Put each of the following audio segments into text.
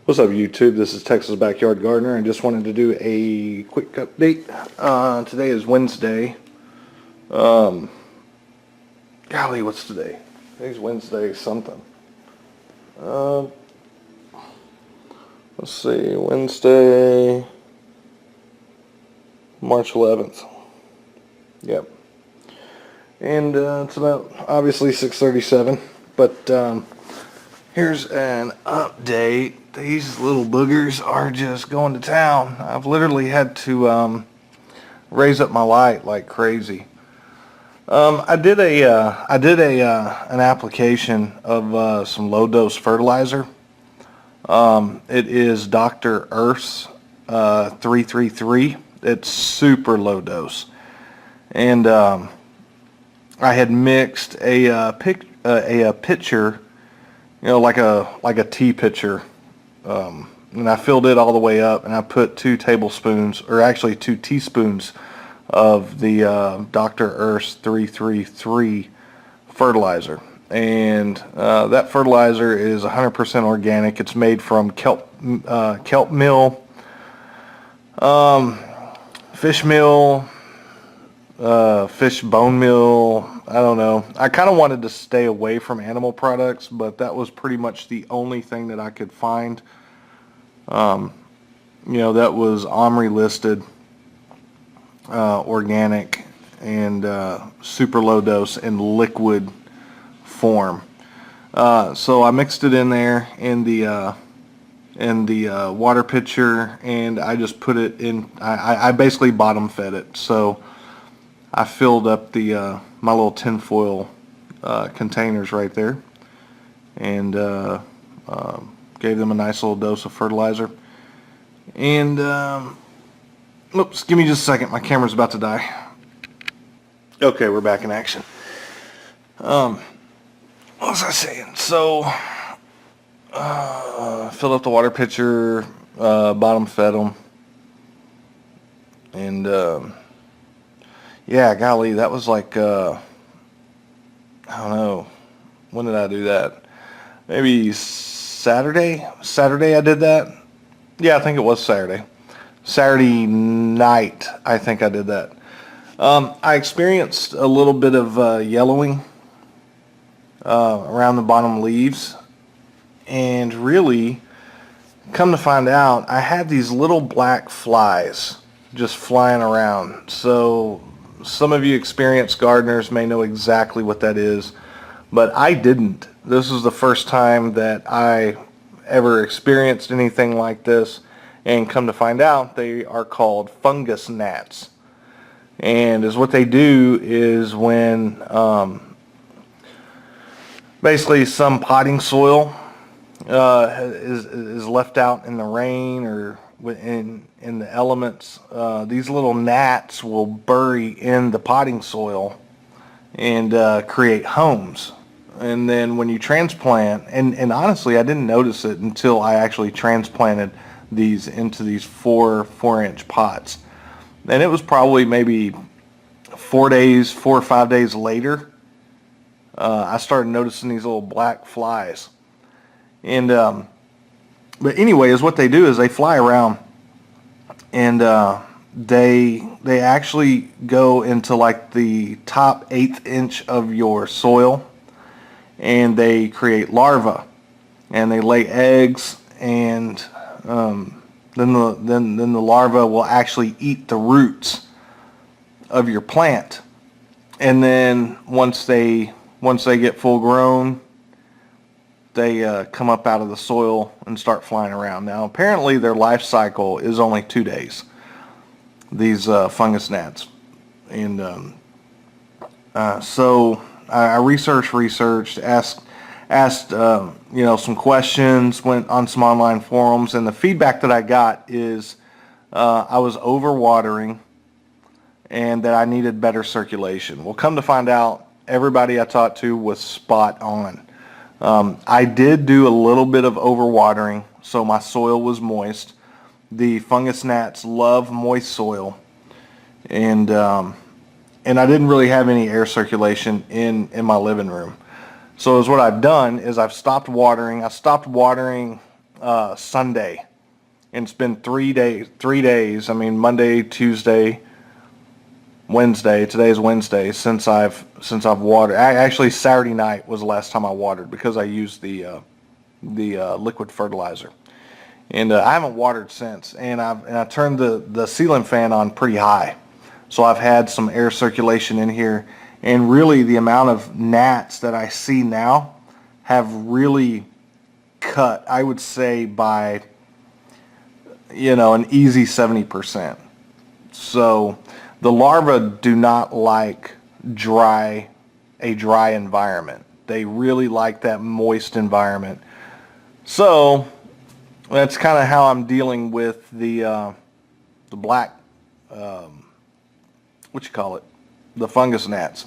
What's up, YouTube? This is Texas Backyard Gardener. I just wanted to do a quick update. Today is Wednesday. Golly, what's today? Today's Wednesday something. Let's see, Wednesday, March 11th. Yep. And it's about obviously 6:37, but here's an update. These little boogers are just going to town. I've literally had to raise up my light like crazy. I did an application of some low dose fertilizer. It is Dr. Earth's 333. It's super low dose, and I had mixed a pitcher, you know, like a tea pitcher, and I filled it all the way up, and I put 2 tablespoons, or actually 2 teaspoons, of the Dr. Earth's 333 fertilizer. And that fertilizer is 100% organic. It's made from kelp meal, fish meal, fish bone meal. I don't know. I kind of wanted to stay away from animal products, but that was pretty much the only thing that I could find, you know, that was OMRI listed, organic, and super low dose in liquid form. So I mixed it in there in the water pitcher, and I just put it in. I basically bottom fed it. So I filled up the my little tinfoil containers right there, and gave them a nice little dose of fertilizer. And oops, give me just a second. My camera's about to die. Okay, we're back in action. What was I saying? So filled up the water pitcher, bottom fed them, and yeah, golly, that was like, I don't know, when did I do that? Maybe Saturday? Saturday I did that? Yeah, I think it was Saturday. Saturday night, I think I did that. I experienced a little bit of yellowing around the bottom leaves, and really, come to find out, I had these little black flies just flying around. So some of you experienced gardeners may know exactly what that is, but I didn't. This was the first time that I ever experienced anything like this, and come to find out, they are called fungus gnats. And is what they do is when basically some potting soil is left out in the rain or in the elements, these little gnats will bury in the potting soil and create homes. And then when you transplant, and honestly I didn't notice it until I actually transplanted these into these 4-inch pots, and it was probably maybe 4 or 5 days later, I started noticing these little black flies. And but anyway, is what they do is they fly around, and they actually go into like the top 1/8 inch of your soil, and they create larvae, and they lay eggs, and then the larva will actually eat the roots of your plant. And then once they get full grown, they come up out of the soil and start flying around. Now apparently their life cycle is only 2 days, these fungus gnats. And so I researched, asked you know, some questions, went on some online forums, and the feedback that I got is I was overwatering and that I needed better circulation. Well, come to find out, everybody I talked to was spot on. I did do a little bit of overwatering, so my soil was moist. The fungus gnats love moist soil, and I didn't really have any air circulation in my living room. So is what I've done is I've stopped watering. I stopped watering Sunday, and it's been 3 days. I mean, Monday, Tuesday, Wednesday. Today's Wednesday since I've watered. Actually, Saturday night was the last time I watered because I used the liquid fertilizer, and I haven't watered since. And I turned the Seedling fan on pretty high, so I've had some air circulation in here. And really, the amount of gnats that I see now have really cut, I would say, by, an easy 70%. So the larvae do not like a dry environment. They really like that moist environment. So that's kind of how I'm dealing with the black, the fungus gnats.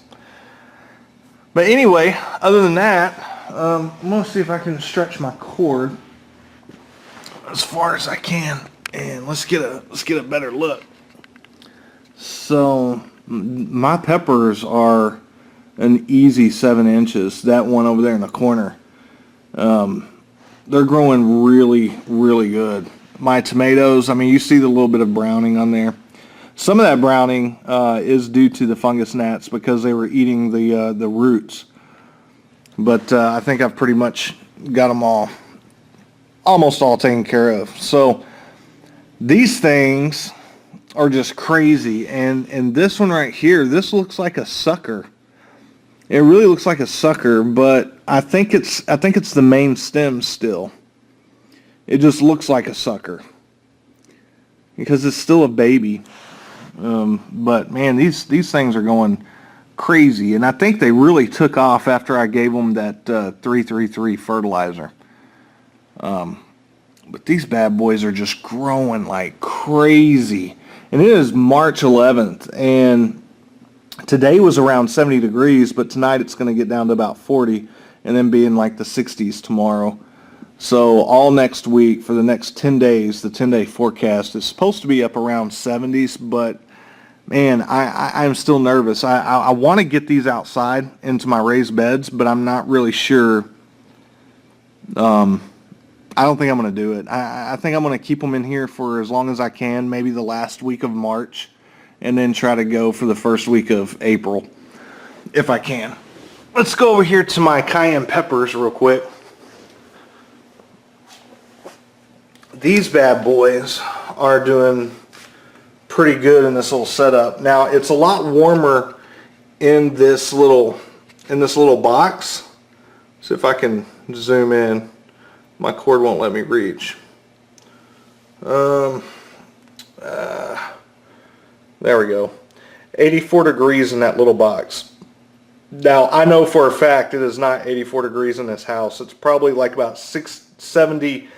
But anyway, other than that, I'm going to see if I can stretch my cord as far as I can, and let's get a better look. So my peppers are an easy 7 inches. That one over there in the corner, they're growing really, really good. My tomatoes, I mean, you see the little bit of browning on there. Some of that browning is due to the fungus gnats because they were eating the roots. But I think I've pretty much got them almost all taken care of. So these things are just crazy. And this one right here, this looks like a sucker. It really looks like a sucker, but I think it's the main stem still. It just looks like a sucker because it's still a baby. But man, these things are going crazy, and I think they really took off after I gave them that 333 fertilizer. But these bad boys are just growing like crazy. And it is March 11th, and today was around 70 degrees, but tonight it's going to get down to about 40, and then be in like the 60s tomorrow. So all next week, for the next 10 days, the 10-day forecast is supposed to be up around 70s, but man, I'm still nervous. I want to get these outside into my raised beds, but I'm not really sure. I don't think I'm going to do it. I think I'm going to keep them in here for as long as I can, maybe the last week of March, and then try to go for the first week of April, if I can. Let's go over here to my cayenne peppers real quick. These bad boys are doing pretty good in this little setup. Now it's a lot warmer in this little box. See if I can zoom in. My cord won't let me reach. There we go. 84 degrees in that little box. Now I know for a fact it is not 84 degrees in this house. It's probably like about 77,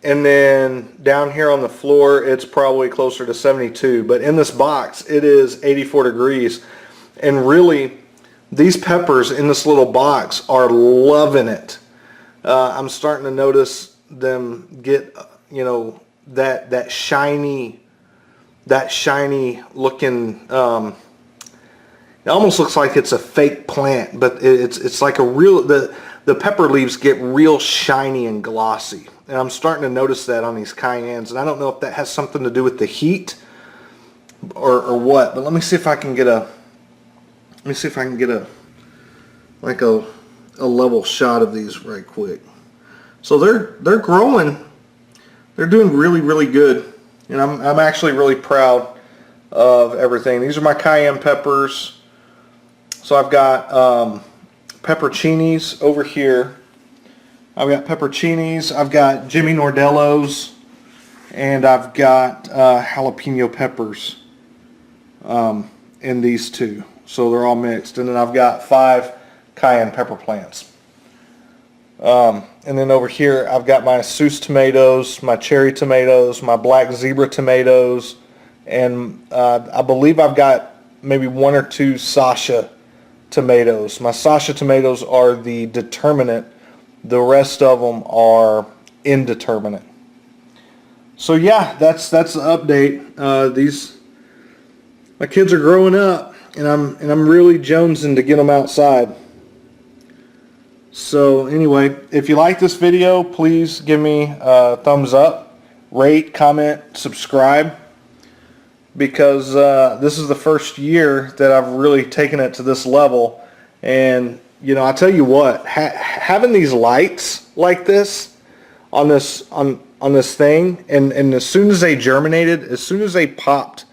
and then down here on the floor it's probably closer to 72. But in this box it is 84 degrees, and really these peppers in this little box are loving it. I'm starting to notice them get, that shiny looking. It almost looks like it's a fake plant, but it's like a real. The pepper leaves get real shiny and glossy, and I'm starting to notice that on these cayennes. And I don't know if that has something to do with the heat or what. But let me see if I can get a. Let me see if I can get a level shot of these right quick. So they're growing. They're doing really, really good, and I'm actually really proud of everything. These are my cayenne peppers. So I've got pepperoncinis over here. I've got pepperoncinis. I've got Jimmy Nordellos, and I've got jalapeno peppers in these two. So they're all mixed. And then I've got 5 cayenne pepper plants. And then over here I've got my Seuss tomatoes, my cherry tomatoes, my black zebra tomatoes, and I believe I've got maybe 1 or 2 Sasha tomatoes. My Sasha tomatoes are the determinate. The rest of them are indeterminate. So yeah, that's the update. My kids are growing up, and I'm really jonesing to get them outside. So anyway, if you like this video, please give me a thumbs up, rate, comment, subscribe, because this is the first year that I've really taken it to this level. And you know, I tell you what, having these lights like this on this thing, and as soon as they germinated, as soon as they popped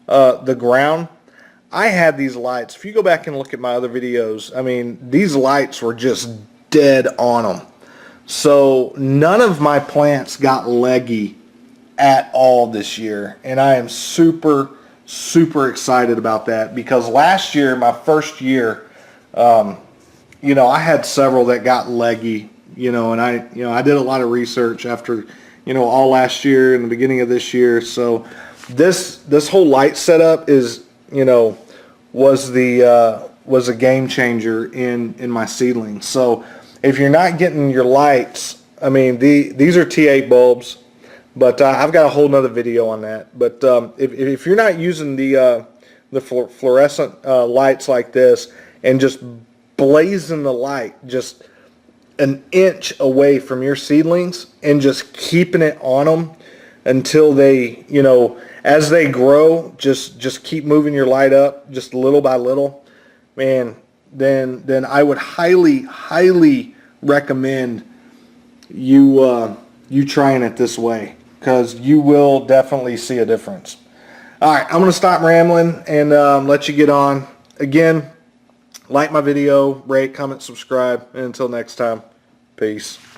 the ground, I had these lights. If you go back and look at my other videos, I mean, these lights were just dead on them. So none of my plants got leggy at all this year, and I am super excited about that, because last year, my first year, you know, I had several that got leggy, you know, and I did a lot of research after, you know, all last year and the beginning of this year. So this whole light setup is, you know, was a game changer in my seedlings. So if you're not getting your lights, I mean, these are T8 bulbs, but I've got a whole nother video on that. But if you're not using the fluorescent lights like this and just blazing the light just an inch away from your seedlings and just keeping it on them until they, you know, as they grow, just keep moving your light up just little by little, man, then I would highly recommend you trying it this way, because you will definitely see a difference. All right, I'm going to stop rambling and let you get on. Again, like my video, rate, comment, subscribe, and until next time, peace.